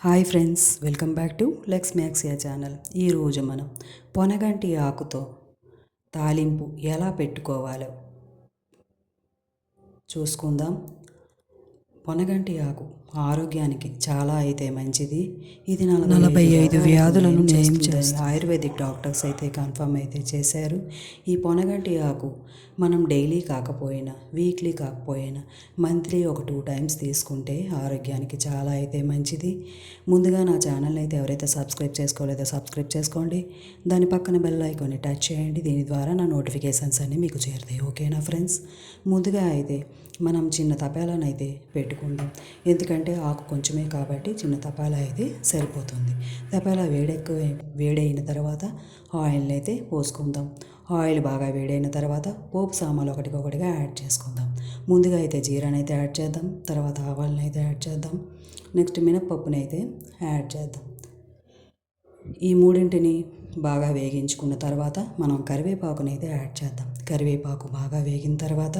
Hi friends, welcome back to Lex Maxia channel. ఈరోజు మనం పొనగంటి ఆకుతో తాలింపు ఎలా పెట్టుకోవాలో చూసుకుందాం. పొనగంటి ఆకు ఆరోగ్యానికి చాలా అయితే మంచిది. ఇది 45 వ్యాధులను నయం చేస్తుంది. ఆయుర్వేదిక్ డాక్టర్స్ అయితే కన్ఫర్మ్ అయితే చేశారు. ఈ పొనగంటి ఆకు మనం డైలీ కాకపోయినా, వీక్లీ కాకపోయినా, మంత్లీ ఒక 2 టైమ్స్ తీసుకుంటే ఆరోగ్యానికి చాలా అయితే మంచిది. ముందుగా నా ఛానల్ అయితే ఎవరైతే సబ్స్క్రైబ్ చేసుకోలేదో సబ్స్క్రైబ్ చేసుకోండి. దాని పక్కన బెల్ ఐకాన్ని టచ్ చేయండి. దీని ద్వారా నా నోటిఫికేషన్స్ అన్నీ మీకు చేరుతాయి. ఓకేనా ఫ్రెండ్స్? ముందుగా అయితే మనం చిన్న తపాలను అయితే పెట్టుకుందాం. ఎందుకంటే ఆకు కొంచెమే కాబట్టి చిన్న తపాలా అయితే సరిపోతుంది. తపాలా వేడైన తర్వాత ఆయిల్ అయితే పోసుకుందాం. ఆయిల్ బాగా వేడైన తర్వాత పోపు సామాన్లు ఒకటికొకటిగా యాడ్ చేసుకుందాం. ముందుగా అయితే జీరాని అయితే యాడ్ చేద్దాం. తర్వాత ఆవాలను అయితే యాడ్ చేద్దాం. నెక్స్ట్ మినప్పప్పుని అయితే యాడ్ చేద్దాం. ఈ మూడింటిని బాగా వేగించుకున్న తర్వాత మనం కరివేపాకుని అయితే యాడ్ చేద్దాం. కరివేపాకు బాగా వేగిన తర్వాత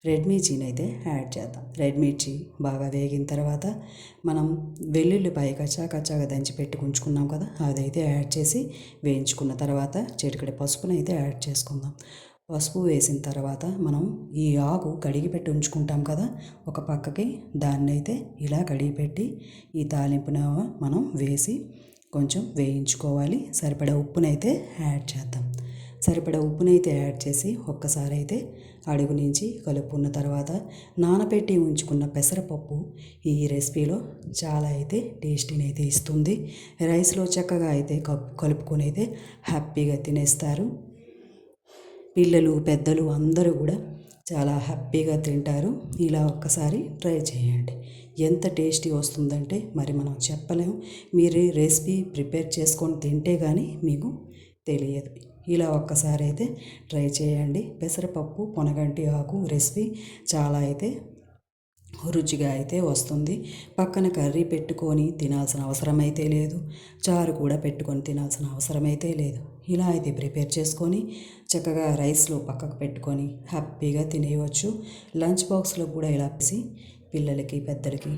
రెడ్ మిర్చిని అయితే యాడ్ చేద్దాం. రెడ్ మిర్చి బాగా వేగిన తర్వాత మనం వెల్లుల్లిపాయ కచ్చాగా దంచి పెట్టుకుంచుకున్నాం కదా, అదైతే యాడ్ చేసి వేయించుకున్న తర్వాత చిటికెడు పసుపుని అయితే యాడ్ చేసుకుందాం. పసుపు వేసిన తర్వాత మనం ఈ ఆకు కడిగి పెట్టి ఉంచుకుంటాం కదా ఒక పక్కకి, దాన్ని అయితే ఇలా కడిగి పెట్టి ఈ తాలింపున మనం వేసి కొంచెం వేయించుకోవాలి. సరిపడా ఉప్పునైతే యాడ్ చేద్దాం. సరిపడా ఉప్పునైతే యాడ్ చేసి ఒక్కసారి అయితే అడుగు నుంచి కలుపుకున్న తర్వాత నానబెట్టి ఉంచుకున్న పెసరపప్పు ఈ రెసిపీలో చాలా అయితే టేస్టీని అయితే ఇస్తుంది. రైస్లో చక్కగా అయితే కలుపుకొని అయితే హ్యాపీగా తినేస్తారు. పిల్లలు పెద్దలు అందరూ కూడా చాలా హ్యాపీగా తింటారు. ఇలా ఒక్కసారి ట్రై చేయండి. ఎంత టేస్టీ వస్తుందంటే మరి మనం చెప్పలేము. మీరు రెసిపీ ప్రిపేర్ చేసుకొని తింటే కానీ మీకు తెలియదు. ఇలా ఒక్కసారి అయితే ట్రై చేయండి. పెసరపప్పు పొనగంటి ఆకు రెసిపీ చాలా అయితే రుచిగా అయితే వస్తుంది. పక్కన కర్రీ పెట్టుకొని తినాల్సిన అవసరం అయితే లేదు. చారు కూడా పెట్టుకొని తినాల్సిన అవసరం అయితే లేదు. ఇలా అయితే ప్రిపేర్ చేసుకొని చక్కగా రైస్లో పక్కకు పెట్టుకొని హ్యాపీగా తినేయవచ్చు. లంచ్ బాక్స్లో కూడా ఇలా వేసి పిల్లలకి పెద్దలకి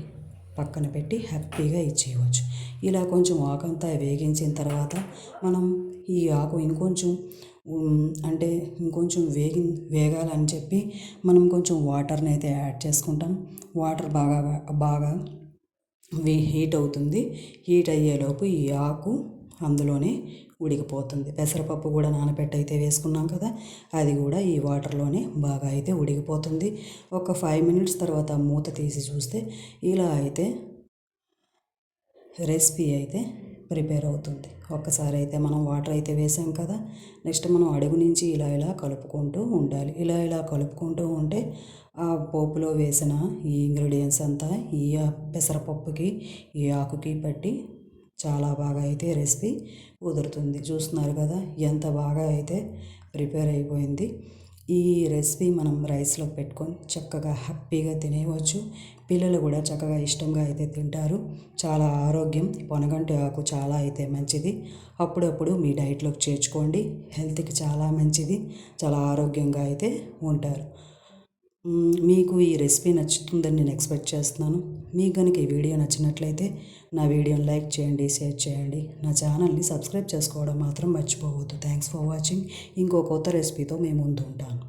పక్కన పెట్టి హ్యాపీగా ఇచ్చేయవచ్చు. ఇలా కొంచెం ఆకంతా వేగించిన తర్వాత మనం ఈ ఆకు ఇంకొంచెం వేగాలని చెప్పి మనం కొంచెం వాటర్ని అయితే యాడ్ చేసుకుంటాం. వాటర్ బాగా హీట్ అవుతుంది. హీట్ అయ్యేలోపు ఈ ఆకు అందులోనే ఉడికిపోతుంది. పెసరపప్పు కూడా నానబెట్టి అయితే వేసుకున్నాం కదా, అది కూడా ఈ వాటర్లోనే బాగా అయితే ఉడికిపోతుంది. ఒక 5 మినిట్స్ తర్వాత మూత తీసి చూస్తే ఇలా అయితే రెసిపీ అయితే ప్రిపేర్ అవుతుంది. ఒక్కసారి అయితే మనం వాటర్ అయితే వేసాం కదా, నెక్స్ట్ మనం అడుగు నుంచి ఇలా కలుపుకుంటూ ఉండాలి. ఇలా కలుపుకుంటూ ఉంటే ఆ పోపులో వేసిన ఈ ఇంగ్రీడియంట్స్ అంతా ఈ పెసరపప్పుకి ఈ ఆకుకి పట్టి చాలా బాగా అయితే రెసిపీ కుదురుతుంది. చూస్తున్నారు కదా ఎంత బాగా అయితే ప్రిపేర్ అయిపోయింది. ఈ రెసిపీ మనం రైస్లో పెట్టుకొని చక్కగా హ్యాపీగా తినేయవచ్చు. పిల్లలు కూడా చక్కగా ఇష్టంగా అయితే తింటారు. చాలా ఆరోగ్యం. పొనగంటి ఆకు చాలా అయితే మంచిది. అప్పుడప్పుడు మీ డైట్లోకి చేర్చుకోండి. హెల్త్కి చాలా మంచిది. చాలా ఆరోగ్యంగా అయితే ఉంటారు. మీకు ఈ రెసిపీ నచ్చుతుందని నేను ఎక్స్పెక్ట్ చేస్తున్నాను. మీకు కనుక ఈ వీడియో నచ్చినట్లయితే నా వీడియోని లైక్ చేయండి, షేర్ చేయండి. నా ఛానల్ని సబ్స్క్రైబ్ చేసుకోవడం మాత్రం మర్చిపోవద్దు. Thanks for watching. ఇంకో కొత్త రెసిపీతో మేము ముందు ఉంటాను.